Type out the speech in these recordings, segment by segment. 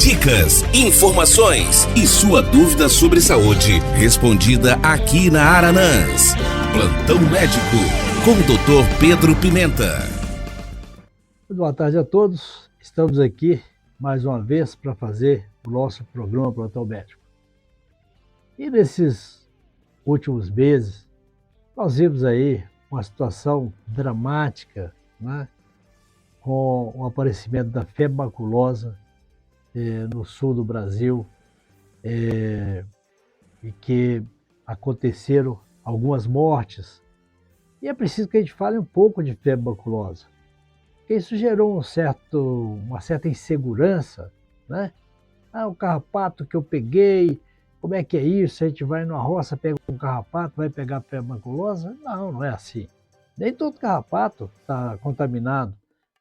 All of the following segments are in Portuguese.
Dicas, informações e sua dúvida sobre saúde, respondida aqui na Aranãs. Plantão Médico, com o Dr. Pedro Pimenta. Boa tarde a todos. Estamos aqui mais uma vez para fazer o nosso programa Plantão Médico. E nesses últimos meses, nós vimos aí uma situação dramática, né, com o aparecimento da febre maculosa no sul do Brasil, e que aconteceram algumas mortes. E é preciso que a gente fale um pouco de febre maculosa, porque isso gerou uma certa insegurança, né? O carrapato que eu peguei, como é que é isso? A gente vai numa roça, pega um carrapato, vai pegar febre maculosa? Não, não é assim. Nem todo carrapato está contaminado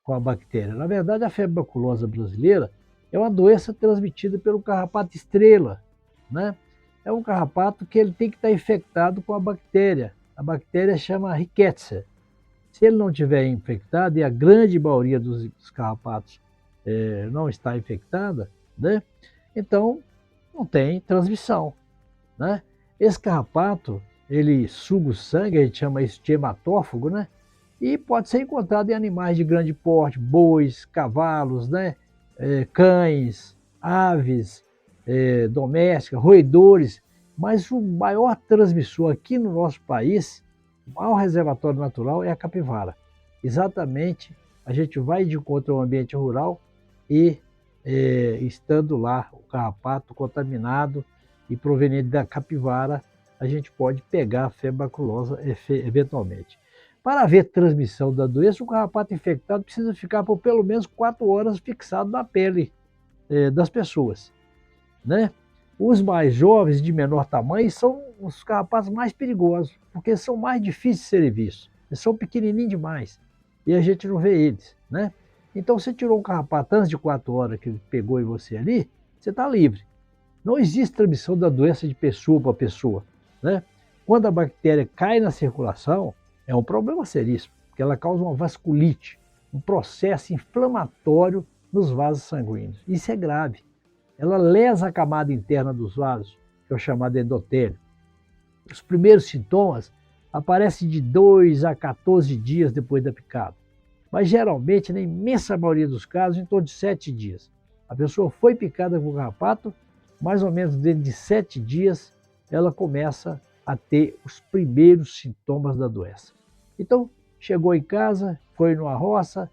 com a bactéria. Na verdade, a febre maculosa brasileira é uma doença transmitida pelo carrapato estrela, né? É um carrapato que ele tem que estar infectado com a bactéria. A bactéria chama Rickettsia. Se ele não estiver infectado, e a grande maioria dos carrapatos não está infectada, né? Então não tem transmissão, né? Esse carrapato, ele suga o sangue, a gente chama isso de hematófago, né? E pode ser encontrado em animais de grande porte, bois, cavalos, né? Cães, aves domésticas, roedores. Mas o maior transmissor aqui no nosso país, o maior reservatório natural é a capivara. Exatamente, a gente vai de encontro ao ambiente rural e estando lá o carrapato contaminado e proveniente da capivara, a gente pode pegar a febre maculosa eventualmente. Para haver transmissão da doença, o carrapato infectado precisa ficar por pelo menos 4 horas fixado na pele das pessoas, né? Os mais jovens, de menor tamanho, são os carrapatos mais perigosos, porque são mais difíceis de serem vistos. Eles são pequenininhos demais e a gente não vê eles, né? Então, você tirou um carrapato antes de 4 horas que ele pegou em você ali, você está livre. Não existe transmissão da doença de pessoa para pessoa, né? Quando a bactéria cai na circulação, é um problema seríssimo, porque ela causa uma vasculite, um processo inflamatório nos vasos sanguíneos. Isso é grave. Ela lesa a camada interna dos vasos, que é o chamado endotélio. Os primeiros sintomas aparecem de 2 a 14 dias depois da picada, mas geralmente, na imensa maioria dos casos, em torno de 7 dias. A pessoa foi picada com carrapato, mais ou menos dentro de 7 dias, ela começa a ter os primeiros sintomas da doença. Então, chegou em casa, foi numa roça,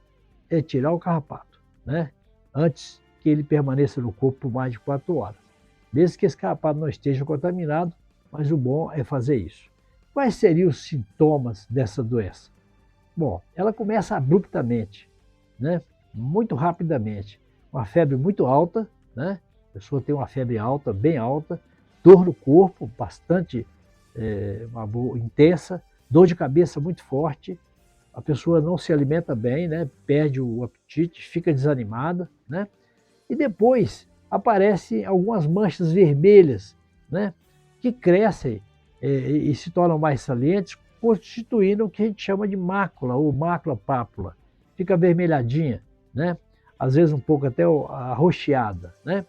tirar o carrapato, né? Antes que ele permaneça no corpo por mais de 4 horas. Mesmo que esse carrapato não esteja contaminado, mas o bom é fazer isso. Quais seriam os sintomas dessa doença? Bom, ela começa abruptamente, né? Muito rapidamente. Uma febre muito alta, né? A pessoa tem uma febre alta, bem alta, dor no corpo, bastante intensa, dor de cabeça muito forte, a pessoa não se alimenta bem, né? Perde o apetite, fica desanimada, né? E depois aparecem algumas manchas vermelhas, né? Que crescem e se tornam mais salientes, constituindo o que a gente chama de mácula ou mácula-pápula. Fica avermelhadinha, né? Às vezes um pouco até arroxeada, né?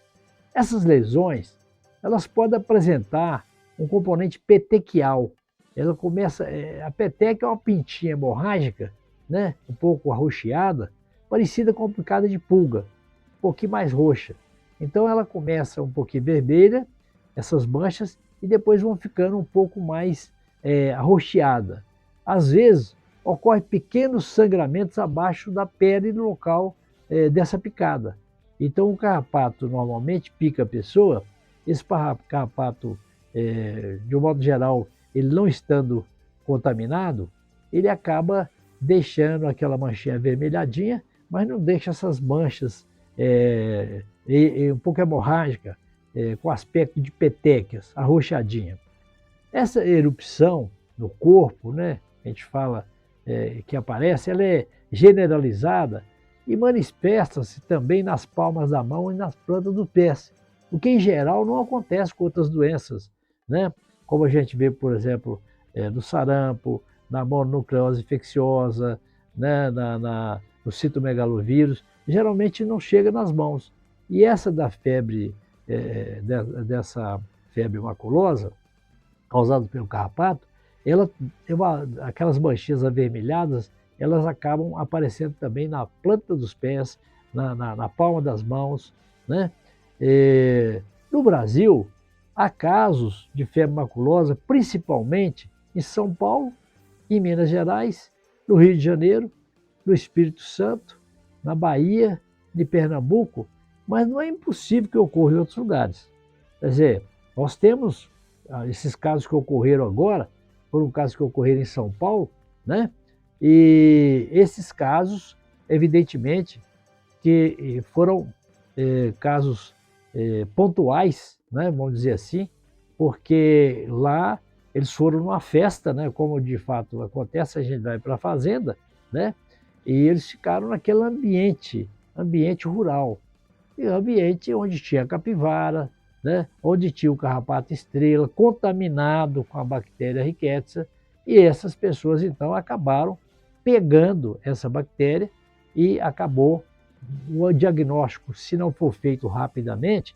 Essas lesões, elas podem apresentar um componente petequial. Ela começa, a peteca é uma pintinha hemorrágica, né? Um pouco arroxeada, parecida com uma picada de pulga, um pouquinho mais roxa. Então ela começa um pouquinho vermelha, essas manchas, e depois vão ficando um pouco mais arroxeada. Às vezes, ocorrem pequenos sangramentos abaixo da pele no local dessa picada. Então o carrapato normalmente pica a pessoa, esse carrapato, de um modo geral, ele não estando contaminado, ele acaba deixando aquela manchinha avermelhadinha, mas não deixa essas manchas um pouco hemorrágica, com aspecto de petequias, arroxadinha. Essa erupção no corpo, né, a gente fala que aparece, ela é generalizada e manifesta-se também nas palmas da mão e nas plantas dos pés, o que em geral não acontece com outras doenças, né? Como a gente vê, por exemplo, no sarampo, na mononucleose infecciosa, né, no citomegalovírus, geralmente não chega nas mãos. E essa da febre, dessa febre maculosa, causada pelo carrapato, ela, aquelas manchinhas avermelhadas, elas acabam aparecendo também na planta dos pés, na palma das mãos, né? No Brasil, há casos de febre maculosa, principalmente em São Paulo, em Minas Gerais, no Rio de Janeiro, no Espírito Santo, na Bahia, de Pernambuco, mas não é impossível que ocorra em outros lugares. Quer dizer, nós temos esses casos que ocorreram agora, foram casos que ocorreram em São Paulo, né? E esses casos, evidentemente, que foram casos pontuais, né? Vamos dizer assim, porque lá eles foram numa festa, né? Como de fato acontece, a gente vai para a fazenda, né? E eles ficaram naquele ambiente rural, e ambiente onde tinha capivara, né? Onde tinha o carrapato estrela, contaminado com a bactéria Rickettsia, e essas pessoas então acabaram pegando essa bactéria e acabou o diagnóstico, se não for feito rapidamente,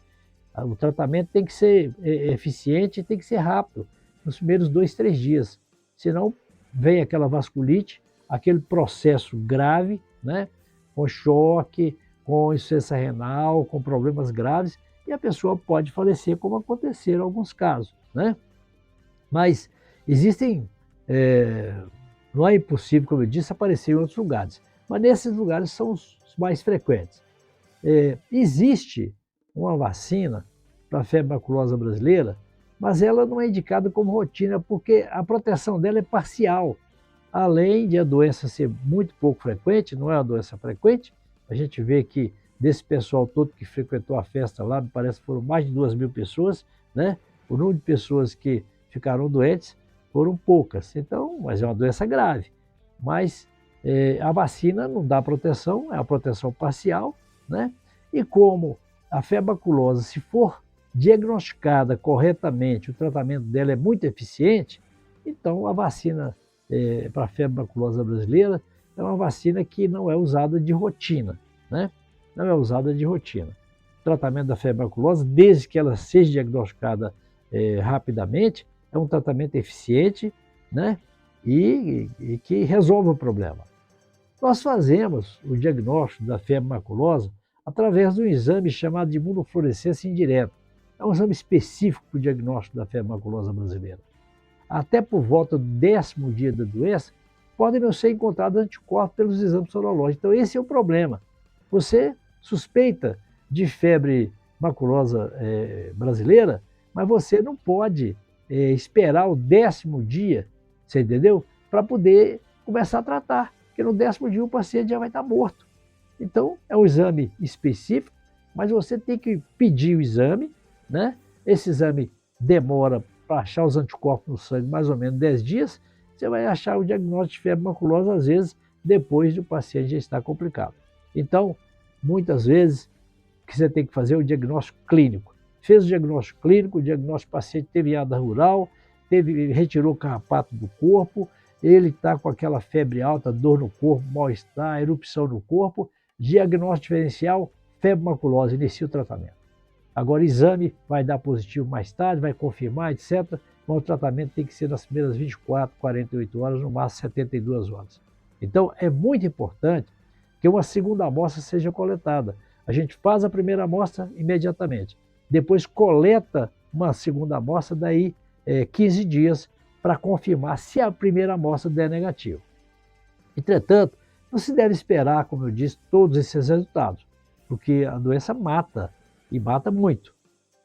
o tratamento tem que ser eficiente e tem que ser rápido, nos primeiros 2, 3 dias. Senão vem aquela vasculite, aquele processo grave, né? Com choque, com insuficiência renal, com problemas graves, e a pessoa pode falecer, como aconteceram em alguns casos, né? Mas existem, não é impossível, como eu disse, aparecer em outros lugares, mas nesses lugares são os mais frequentes. Existe uma vacina para a febre maculosa brasileira, mas ela não é indicada como rotina, porque a proteção dela é parcial. Além de a doença ser muito pouco frequente, não é uma doença frequente, a gente vê que desse pessoal todo que frequentou a festa lá, me parece que foram mais de 2.000 pessoas, né? O número de pessoas que ficaram doentes foram poucas. Então, mas é uma doença grave. Mas a vacina não dá proteção, é a proteção parcial, né? E como a febre maculosa, se for diagnosticada corretamente, o tratamento dela é muito eficiente, então a vacina para a febre maculosa brasileira é uma vacina que não é usada de rotina, né? Não é usada de rotina. O tratamento da febre maculosa, desde que ela seja diagnosticada rapidamente, é um tratamento eficiente, né? E que resolve o problema. Nós fazemos o diagnóstico da febre maculosa através de um exame chamado de imunofluorescência indireta. É um exame específico para o diagnóstico da febre maculosa brasileira. Até por volta do 10º dia da doença, podem não ser encontrados anticorpos pelos exames sorológicos. Então esse é o problema. Você suspeita de febre maculosa brasileira, mas você não pode esperar o 10º dia, você entendeu? Para poder começar a tratar, porque no 10º dia o paciente já vai estar morto. Então é um exame específico, mas você tem que pedir o exame, né? Esse exame demora para achar os anticorpos no sangue mais ou menos 10 dias, você vai achar o diagnóstico de febre maculosa, às vezes, depois do paciente já estar complicado. Então, muitas vezes, o que você tem que fazer é o diagnóstico clínico. Fez o diagnóstico clínico, o diagnóstico do paciente teve ada rural, retirou o carrapato do corpo, ele está com aquela febre alta, dor no corpo, mal-estar, erupção no corpo, diagnóstico diferencial, febre maculosa, inicia o tratamento. Agora, exame vai dar positivo mais tarde, vai confirmar, etc. Mas o tratamento tem que ser nas primeiras 24, 48 horas, no máximo 72 horas. Então, é muito importante que uma segunda amostra seja coletada. A gente faz a primeira amostra imediatamente. Depois coleta uma segunda amostra, daí 15 dias, para confirmar se a primeira amostra der negativo. Entretanto, não se deve esperar, como eu disse, todos esses resultados, porque a doença mata, e mata muito.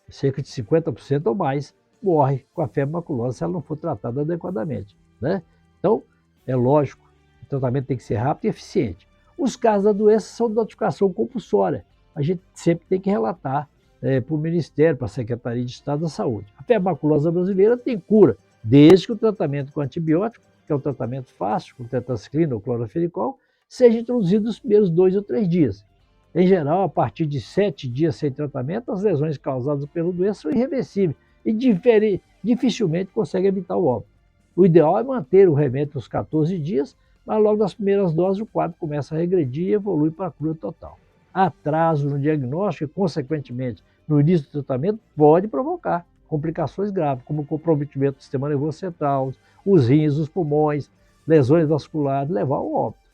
Cerca de 50% ou mais morre com a febre maculosa se ela não for tratada adequadamente, né? Então, é lógico, o tratamento tem que ser rápido e eficiente. Os casos da doença são de notificação compulsória. A gente sempre tem que relatar para o Ministério, para a Secretaria de Estado da Saúde. A febre maculosa brasileira tem cura, desde que o tratamento com antibiótico, que é um tratamento fácil, com tetraciclina ou clorofenicol, seja introduzido nos primeiros 2 ou 3 dias. Em geral, a partir de 7 dias sem tratamento, as lesões causadas pela doença são irreversíveis e dificilmente conseguem evitar o óbito. O ideal é manter o remédio por 14 dias, mas logo nas primeiras doses o quadro começa a regredir e evolui para a cura total. atraso no diagnóstico e, consequentemente, no início do tratamento, pode provocar complicações graves, como o comprometimento do sistema nervoso central, os rins, os pulmões, lesões vasculares, levar ao óbito.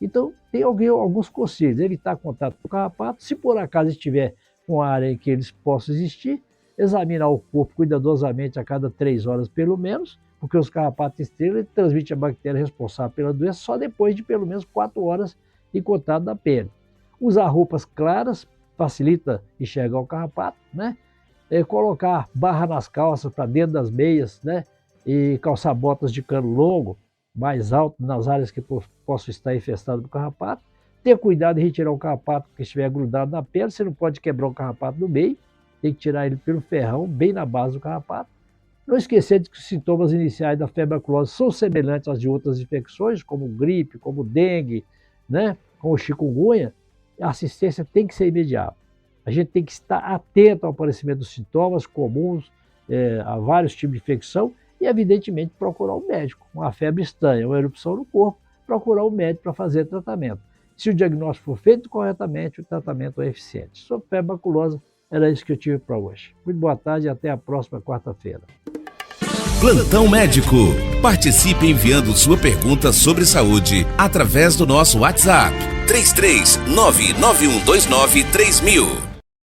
Então, tem alguns conselhos: evitar contato com o carrapato, se por acaso estiver com a área em que eles possam existir, examinar o corpo cuidadosamente a cada 3 horas pelo menos, porque os carrapatos estrela transmitem a bactéria responsável pela doença só depois de pelo menos 4 horas em contato da pele. Usar roupas claras facilita enxergar o carrapato, né? Colocar barra nas calças para dentro das meias, né? E calçar botas de cano longo, mais alto, nas áreas que possam estar infestadas por carrapato. Ter cuidado em retirar o carrapato que estiver grudado na pele. Você não pode quebrar o carrapato no meio, tem que tirar ele pelo ferrão, bem na base do carrapato. Não esquecer de que os sintomas iniciais da febre maculosa são semelhantes aos de outras infecções, como gripe, como dengue, né? Como chikungunya. A assistência tem que ser imediata. A gente tem que estar atento ao aparecimento dos sintomas comuns a vários tipos de infecção e, evidentemente, procurar um médico. Uma febre estranha, uma erupção no corpo, procurar um médico para fazer tratamento. Se o diagnóstico for feito corretamente, o tratamento é eficiente. Sobre febre maculosa, era isso que eu tive para hoje. Muito boa tarde e até a próxima quarta-feira. Plantão Médico. Participe enviando sua pergunta sobre saúde através do nosso WhatsApp 33991293000.